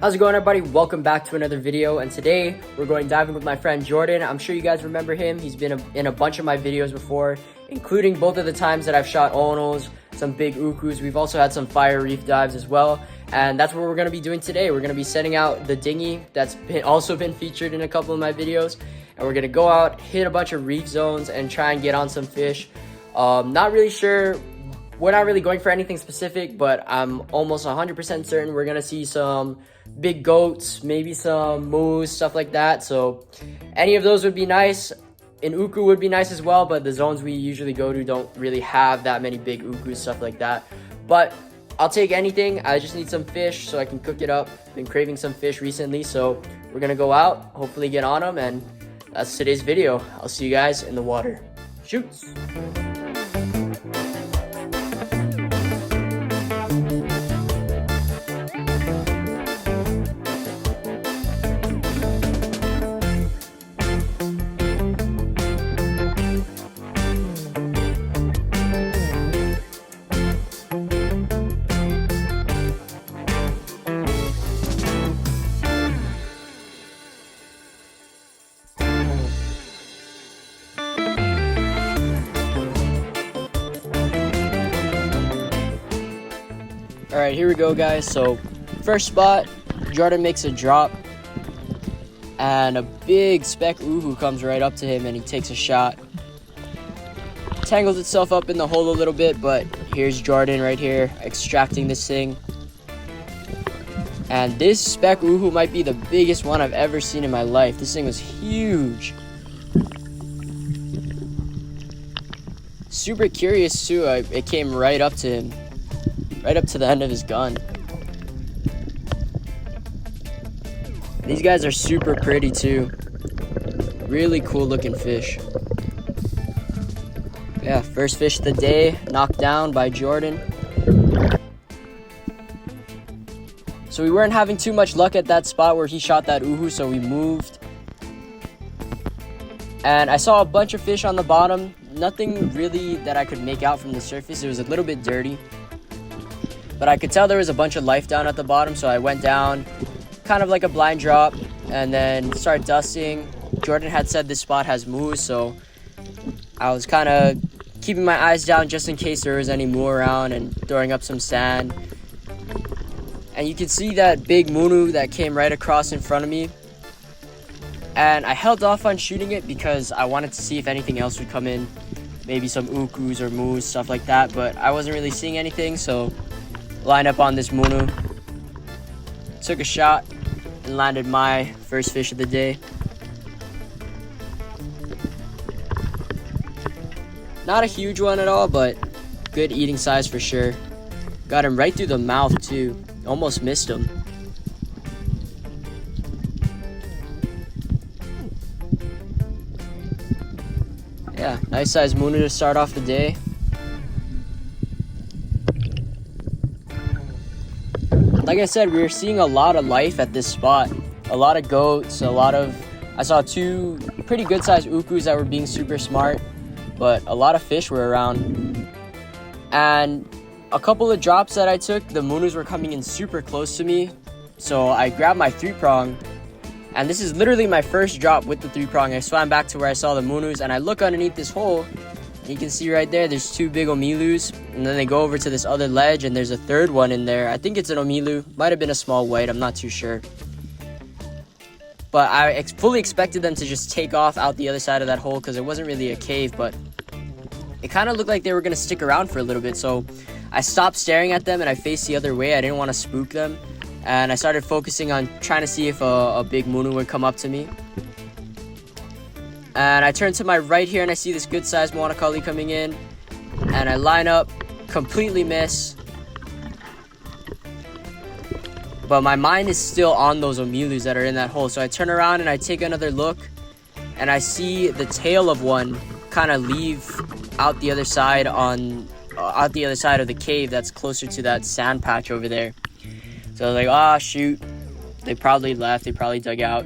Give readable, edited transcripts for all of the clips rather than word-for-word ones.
How's it going, everybody? Welcome back to another video, and today we're going diving with my friend Jordan. I'm sure you guys remember him. He's been in a bunch of my videos before, including both of the times that I've shot onos, some big ukus. We've also had some fire reef dives as well, and that's what we're going to be doing today. We're going to be setting out the dinghy that's also been featured in a couple of my videos, and we're going to go out, hit a bunch of reef zones, and try and get on some fish. Not really sure. We're not really going for anything specific, but I'm almost 100% certain we're going to see some big goats, maybe some moose, stuff like that. So any of those would be nice. An uku would be nice as well, but the zones we usually go to don't really have that many big ukus, stuff like that. But I'll take anything. I just need some fish so I can cook it up. Been craving some fish recently, so we're going to go out, hopefully get on them, and that's today's video. I'll see you guys in the water. Shoots! All right, here we go, guys. So first spot, Jordan makes a drop and a big speck uhu comes right up to him and he takes a shot. Tangles itself up in the hole a little bit, but here's Jordan right here extracting this thing. And this speck uhu might be the biggest one I've ever seen in my life. This thing was huge. Super curious too, it came right up to him. Right up to the end of his gun. These guys are super pretty too. Really cool looking fish. Yeah, first fish of the day, knocked down by Jordan. So we weren't having too much luck at that spot where he shot that uhu, so we moved. And I saw a bunch of fish on the bottom. Nothing really that I could make out from the surface. It was a little bit dirty. But I could tell there was a bunch of life down at the bottom, so I went down, kind of like a blind drop, and then started dusting. Jordan had said this spot has moose, so I was kind of keeping my eyes down just in case there was any moo around and throwing up some sand. And you can see that big munu that came right across in front of me. And I held off on shooting it because I wanted to see if anything else would come in. Maybe some ukus or moose, stuff like that, but I wasn't really seeing anything, so lined up on this munu, took a shot, and landed my first fish of the day. Not a huge one at all, but good eating size for sure. Got him right through the mouth too. Almost missed him. Yeah, nice size munu to start off the day. Like I said, we were seeing a lot of life at this spot. A lot of goats, I saw two pretty good sized ukus that were being super smart, but a lot of fish were around. And a couple of drops that I took, the munus were coming in super close to me. So I grabbed my 3-prong, and this is literally my first drop with the 3-prong. I swam back to where I saw the munus, and I look underneath this hole. You can see right there, there's two big omilus, and then they go over to this other ledge, and there's a third one in there. I think it's an omilu, might have been a small white, I'm not too sure. But I fully expected them to just take off out the other side of that hole because it wasn't really a cave, but it kind of looked like they were going to stick around for a little bit. So I stopped staring at them and I faced the other way. I didn't want to spook them, and I started focusing on trying to see if a big munu would come up to me. And I turn to my right here and I see this good sized Moana coming in. And I line up, completely miss. But my mind is still on those omilus that are in that hole. So I turn around and I take another look. And I see the tail of one kind of leave out the other side of the cave that's closer to that sand patch over there. So I was like, oh shoot. They probably left, they probably dug out.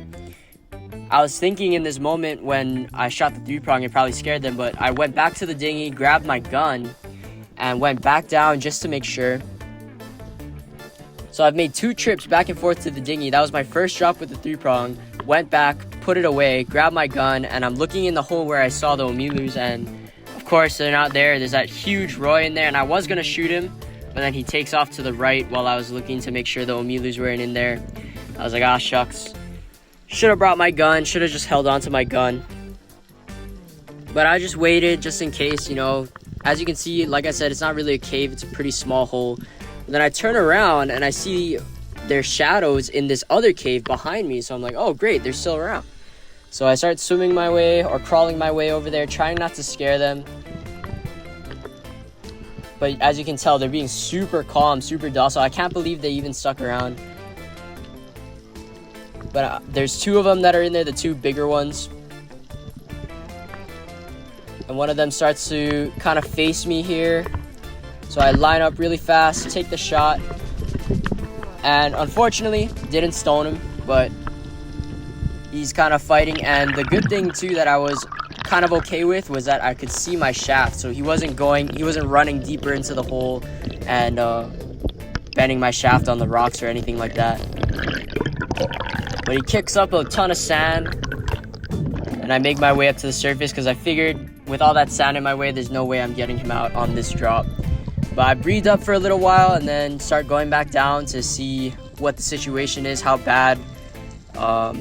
I was thinking in this moment when I shot the 3-prong, it probably scared them, but I went back to the dinghy, grabbed my gun, and went back down just to make sure. So I've made 2 trips back and forth to the dinghy. That was my first drop with the 3-prong. Went back, put it away, grabbed my gun, and I'm looking in the hole where I saw the omilus, and of course they're not there. There's that huge Roy in there, and I was gonna shoot him, but then he takes off to the right while I was looking to make sure the omilus weren't in there. I was like, ah, shucks. Should have brought my gun, should have just held on to my gun. But I just waited just in case, you know. As you can see, like I said, it's not really a cave, it's a pretty small hole. And then I turn around and I see their shadows in this other cave behind me. So I'm like, oh great, they're still around. So I start swimming my way or crawling my way over there, trying not to scare them. But as you can tell, they're being super calm, super docile. I can't believe they even stuck around. But there's 2 of them that are in there, the 2 bigger ones. And one of them starts to kind of face me here. So I line up really fast, take the shot. And unfortunately, didn't stone him, but he's kind of fighting. And the good thing too that I was kind of okay with was that I could see my shaft. So he wasn't running deeper into the hole and bending my shaft on the rocks or anything like that. But he kicks up a ton of sand. And I make my way up to the surface because I figured with all that sand in my way, there's no way I'm getting him out on this drop. But I breathed up for a little while and then start going back down to see what the situation is, how bad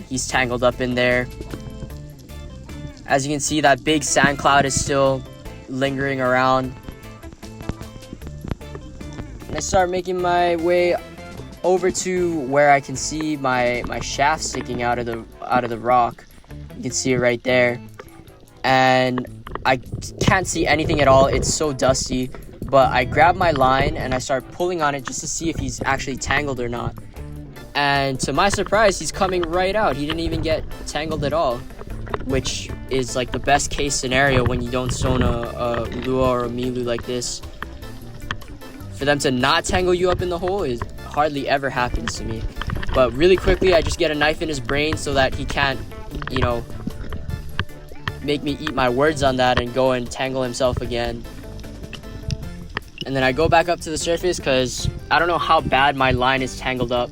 he's tangled up in there. As you can see, that big sand cloud is still lingering around. And I start making my way over to where I can see my shaft sticking out of the rock. You can see it right there. And I can't see anything at all. It's so dusty. But I grab my line and I start pulling on it just to see if he's actually tangled or not. And to my surprise, he's coming right out. He didn't even get tangled at all, which is like the best case scenario when you don't stone a lua or a milu like this. For them to not tangle you up in the hole is hardly ever happens to me. But really quickly, I just get a knife in his brain so that he can't, you know, make me eat my words on that and go and tangle himself again. And then I go back up to the surface because I don't know how bad my line is tangled up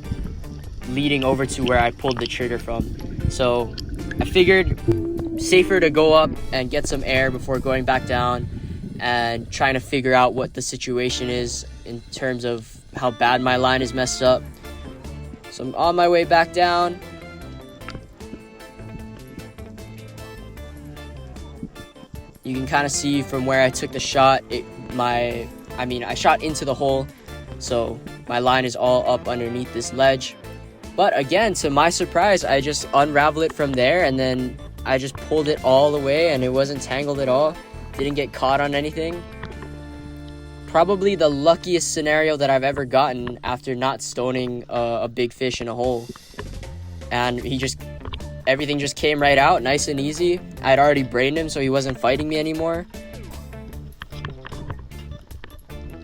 leading over to where I pulled the trigger from. So I figured safer to go up and get some air before going back down and trying to figure out what the situation is in terms of how bad my line is messed up. So I'm on my way back down. You can kind of see from where I took the shot, I shot into the hole, so my line is all up underneath this ledge. But again, to my surprise, I just unravel it from there, and then I just pulled it all the way, and it wasn't tangled at all. Didn't get caught on anything. Probably the luckiest scenario that I've ever gotten after not stoning a big fish in a hole. And everything just came right out, nice and easy. I had already brained him, so he wasn't fighting me anymore.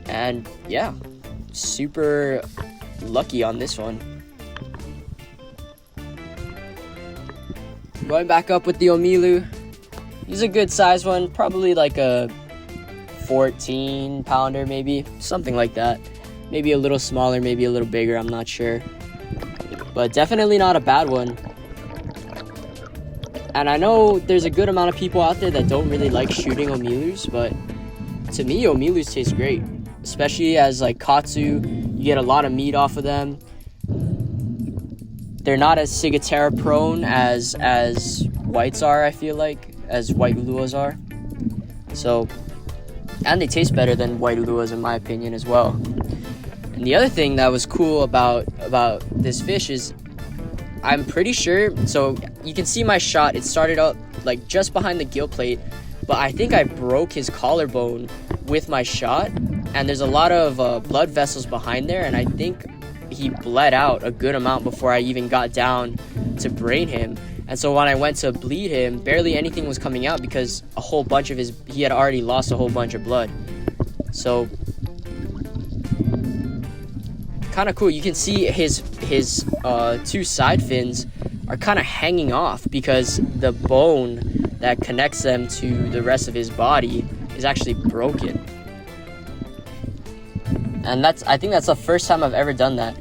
And yeah, super lucky on this one. Going back up with the omilu. He's a good size one, probably like a 14 pounder maybe, something like that. Maybe a little smaller, maybe a little bigger, I'm not sure. But definitely not a bad one. And I know there's a good amount of people out there that don't really like shooting omilus, but to me, omilus taste great. Especially as like katsu, you get a lot of meat off of them. They're not as ciguatera prone as whites are, I feel like, as white uluas are. So, and they taste better than white uluas in my opinion as well. And the other thing that was cool about this fish is I'm pretty sure, so you can see my shot, it started out like just behind the gill plate, but I think I broke his collarbone with my shot, and there's a lot of blood vessels behind there, and I think he bled out a good amount before I even got down to brain him. And so when I went to bleed him, barely anything was coming out because he had already lost a whole bunch of blood. So kind of cool. You can see his 2 side fins are kind of hanging off because the bone that connects them to the rest of his body is actually broken. And I think that's the first time I've ever done that.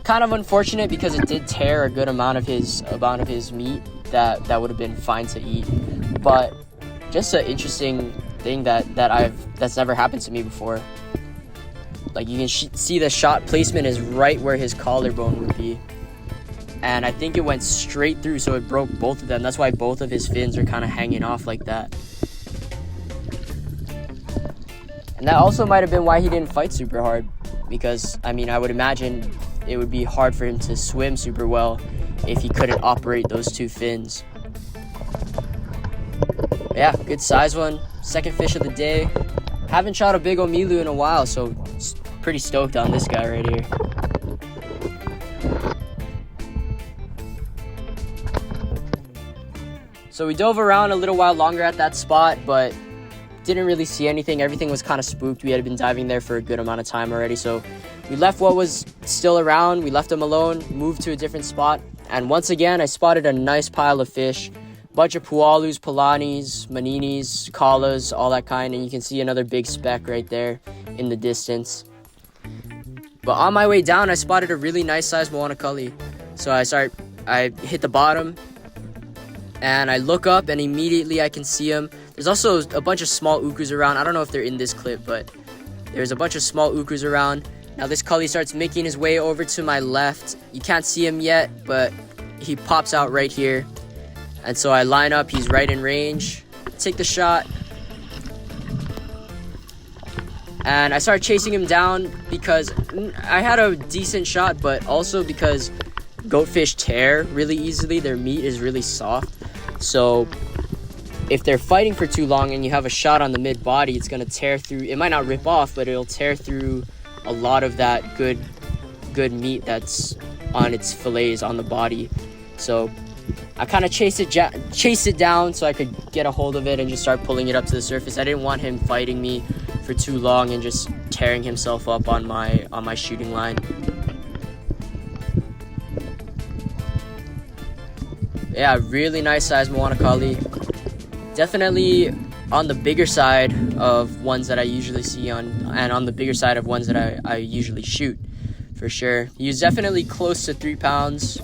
kind of unfortunate because it did tear a good amount of his meat that would have been fine to eat. But just an interesting thing that's never happened to me before. Like, you can see the shot placement is right where his collarbone would be. And I think it went straight through, so it broke both of them. That's why both of his fins are kind of hanging off like that. And that also might have been why he didn't fight super hard. Because, I mean, I would imagine it would be hard for him to swim super well if he couldn't operate those two fins. But yeah, good size one. Second fish of the day. Haven't shot a big omilu in a while, so pretty stoked on this guy right here. So we dove around a little while longer at that spot, but didn't really see anything. Everything was kind of spooked. We had been diving there for a good amount of time already, so we left what was still around. We left him alone, moved to a different spot, and once again I spotted a nice pile of fish. Bunch of pualus, polanis, maninis, kalas, all that kind, and you can see another big speck right there in the distance. But on my way down, I spotted a really nice sized Moana cully. So I hit the bottom, and I look up, and immediately I can see him. There's also a bunch of small ukus around. I don't know if they're in this clip, but there's a bunch of small ukus around. Now this cully starts making his way over to my left. You can't see him yet, but he pops out right here. And so I line up, he's right in range, take the shot, and I started chasing him down because I had a decent shot, but also because goatfish tear really easily. Their meat is really soft, so if they're fighting for too long and you have a shot on the mid body, it's going to tear through. It might not rip off, but it'll tear through a lot of that good meat that's on its fillets on the body. So I kind of chased it down so I could get a hold of it and just start pulling it up to the surface. I didn't want him fighting me for too long and just tearing himself up on my shooting line. Yeah, really nice size Moana cully. Definitely on the bigger side of ones that I usually see and on the bigger side of ones that I usually shoot, for sure. He was definitely close to 3 pounds.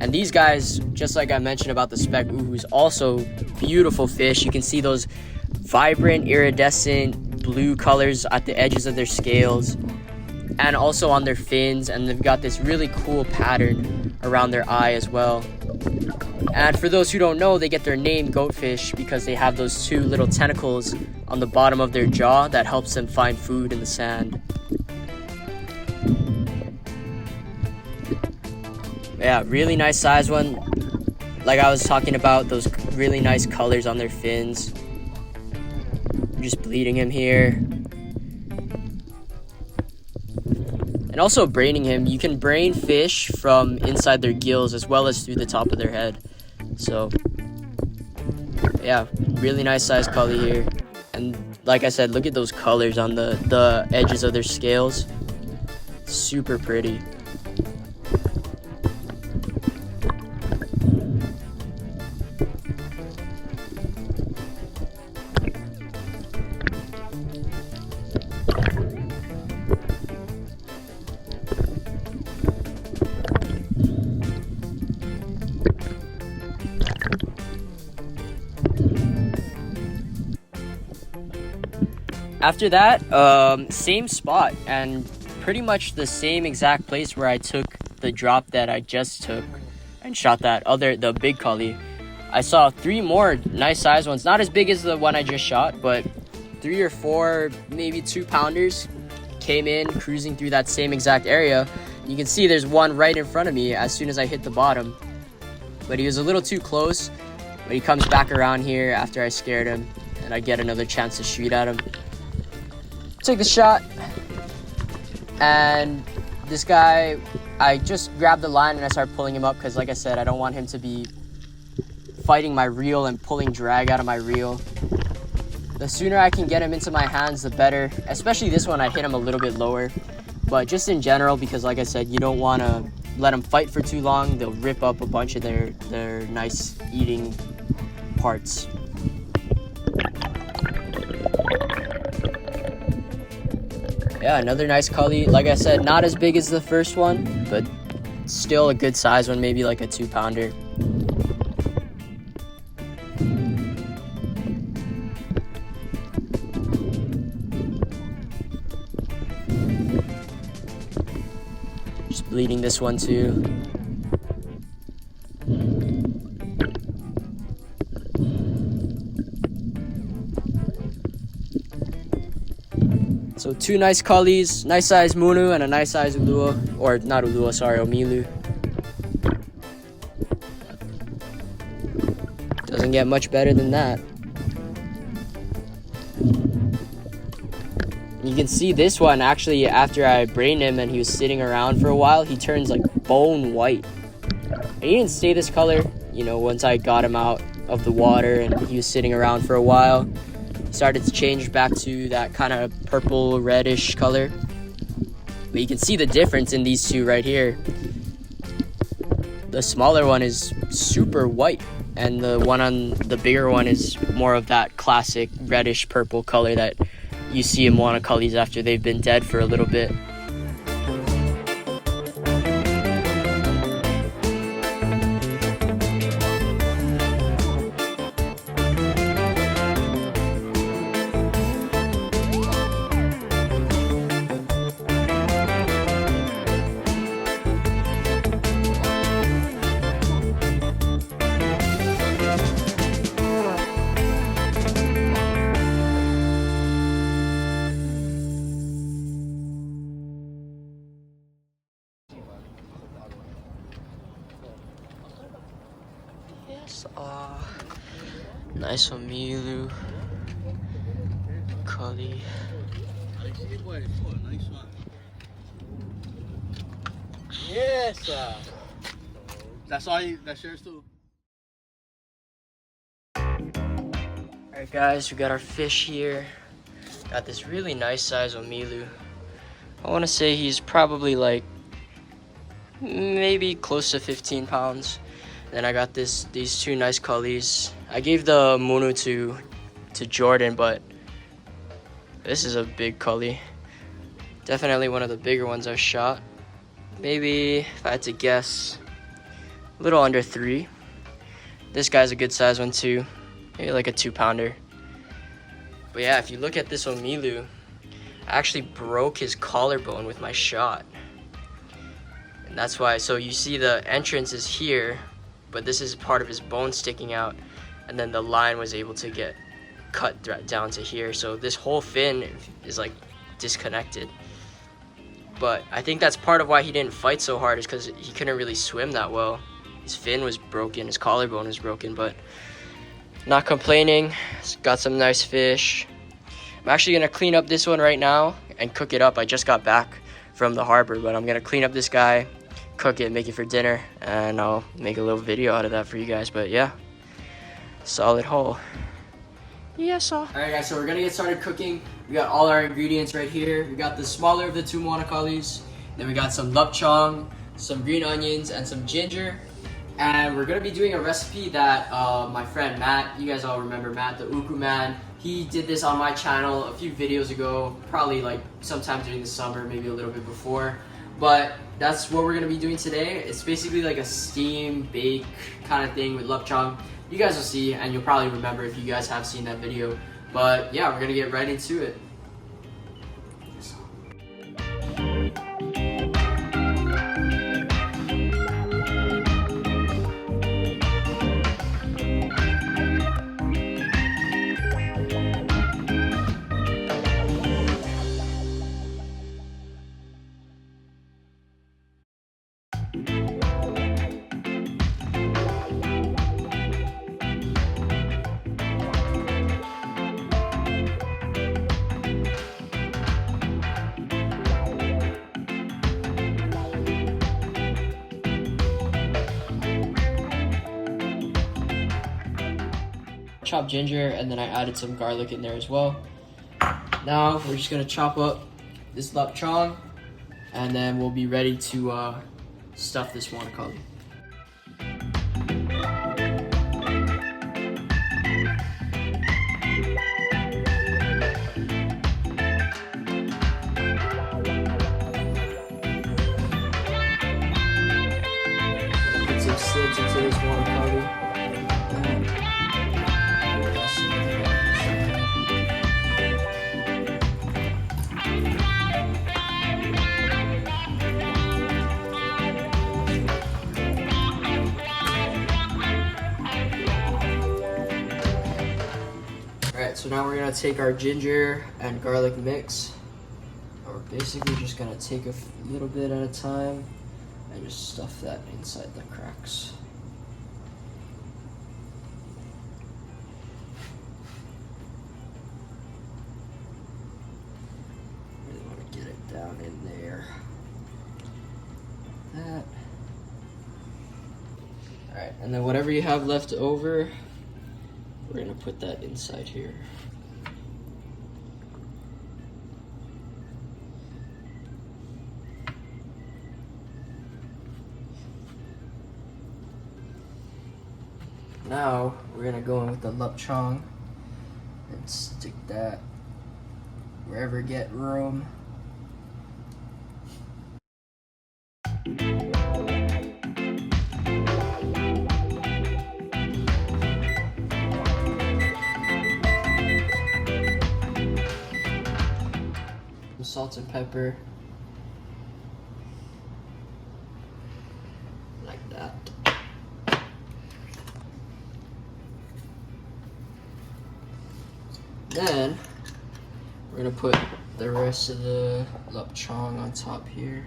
And these guys, just like I mentioned about the speck uhus, also beautiful fish. You can see those vibrant, iridescent blue colors at the edges of their scales and also on their fins, and they've got this really cool pattern around their eye as well. And for those who don't know, they get their name goatfish because they have those two little tentacles on the bottom of their jaw that helps them find food in the sand. Yeah, really nice size one. Like I was talking about, those really nice colors on their fins. I'm just bleeding him here. And also braining him. You can brain fish from inside their gills as well as through the top of their head. So yeah, really nice size cully here. And like I said, look at those colors on the edges of their scales. Super pretty. After that, same spot and pretty much the same exact place where I took the drop that I just took and shot the big cully. I saw 3 more nice size ones, not as big as the one I just shot, but 3 or 4, maybe 2 pounders came in cruising through that same exact area. You can see there's one right in front of me as soon as I hit the bottom, but he was a little too close. But he comes back around here after I scared him, and I get another chance to shoot at him. Take the shot, and this guy, I just grabbed the line and I started pulling him up because, like I said, I don't want him to be fighting my reel and pulling drag out of my reel. The sooner I can get him into my hands, the better. Especially this one, I hit him a little bit lower. But just in general, because like I said, you don't want to let them fight for too long. They'll rip up a bunch of their nice eating parts. Yeah, another nice cully. Like I said, not as big as the first one, but still a good size one, maybe like a 2-pounder. Just bleeding this one too. So 2 nice cullies, nice size munu and a nice size ulua, or not ulua, sorry, omilu. Doesn't get much better than that. You can see this one actually, after I brained him and he was sitting around for a while, he turns like bone white. And he didn't stay this color, you know, once I got him out of the water and he was sitting around for a while. Started to change back to that kind of purple reddish color, but you can see the difference in these two right here. The smaller one is super white and the one on the bigger one is more of that classic reddish purple color that you see in Moana cullies after they've been dead for a little bit. Nice omilu, cully. Yes, that's yours too. Alright guys, we got our fish here. Got this really nice size omilu. I want to say he's probably like maybe close to 15 pounds. Then I got these 2 nice cullies. I gave the munu to Jordan, but this is a big cully. Definitely one of the bigger ones I've shot. Maybe, if I had to guess, a little under 3. This guy's a good size one too. Maybe like a 2-pounder. But yeah, if you look at this omilu, I actually broke his collarbone with my shot. And that's why, so you see the entrance is here, but this is part of his bone sticking out, and then the line was able to get cut down to here. So this whole fin is like disconnected. But I think that's part of why he didn't fight so hard, is because he couldn't really swim that well. His fin was broken, his collarbone was broken, but not complaining. Got some nice fish. I'm actually gonna clean up this one right now and cook it up. I just got back from the harbor, but I'm gonna clean up this guy, cook it, make it for dinner, and I'll make a little video out of that for you guys. But yeah, solid haul. Yes, sir. All right, guys, so we're gonna get started cooking. We got all our ingredients right here. We got the smaller of the 2 Moana cullies. Then we got some lapchong, some green onions, and some ginger. And we're gonna be doing a recipe that my friend Matt, you guys all remember Matt, the Uku man. He did this on my channel a few videos ago, probably like sometime during the summer, maybe a little bit before. But that's what we're gonna be doing today. It's basically like a steam bake kind of thing with lapchong. You guys will see, and you'll probably remember if you guys have seen that video. But yeah, we're gonna get right into it. Chopped ginger, and then I added some garlic in there as well. Now we're just gonna chop up this lapchong, and then we'll be ready to stuff this Moana cully. Wetsuits into this one probably. Alright, so now we're gonna take our ginger and garlic mix. We're basically just gonna take a little bit at a time and just stuff that inside the cracks. Really want to get it down in there. Like that. Alright, and then whatever you have left over, we're gonna put that inside here. Now we're gonna go in with the lapchong and stick that wherever get room. Some salt and pepper. Like that. Then we're gonna put the rest of the lapchong on top here.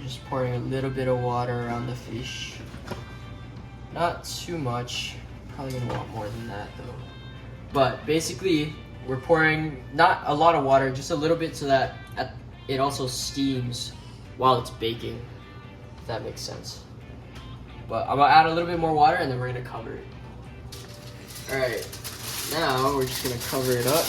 Just pouring a little bit of water around the fish. Not too much. Probably gonna want more than that though. But basically, we're pouring not a lot of water, just a little bit so that it also steams while it's baking, if that makes sense. But I'm gonna add a little bit more water and then we're gonna cover it. All right, now we're just gonna cover it up.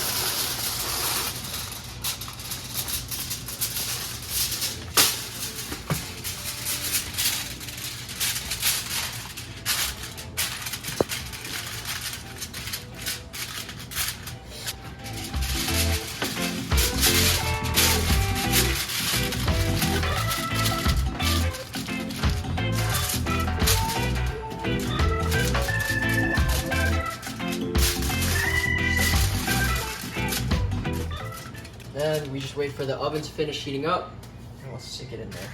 Then we just wait for the oven to finish heating up, and we'll stick it in there.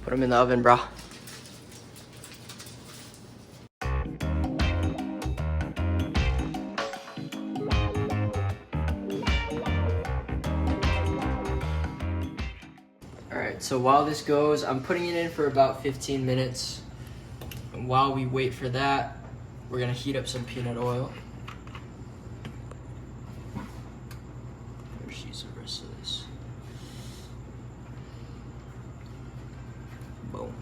Put them in the oven, bro. Alright, so while this goes, I'm putting it in for about 15 minutes. And while we wait for that, we're gonna heat up some peanut oil. There's the rest of this. Boom.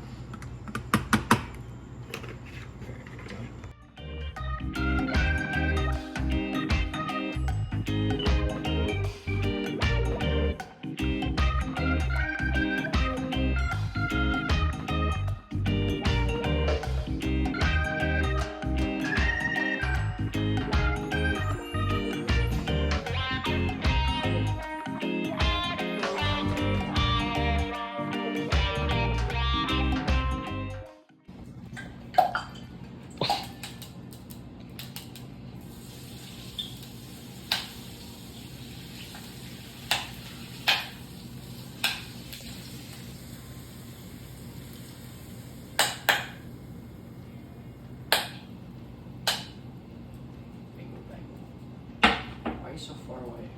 Why are you so far away?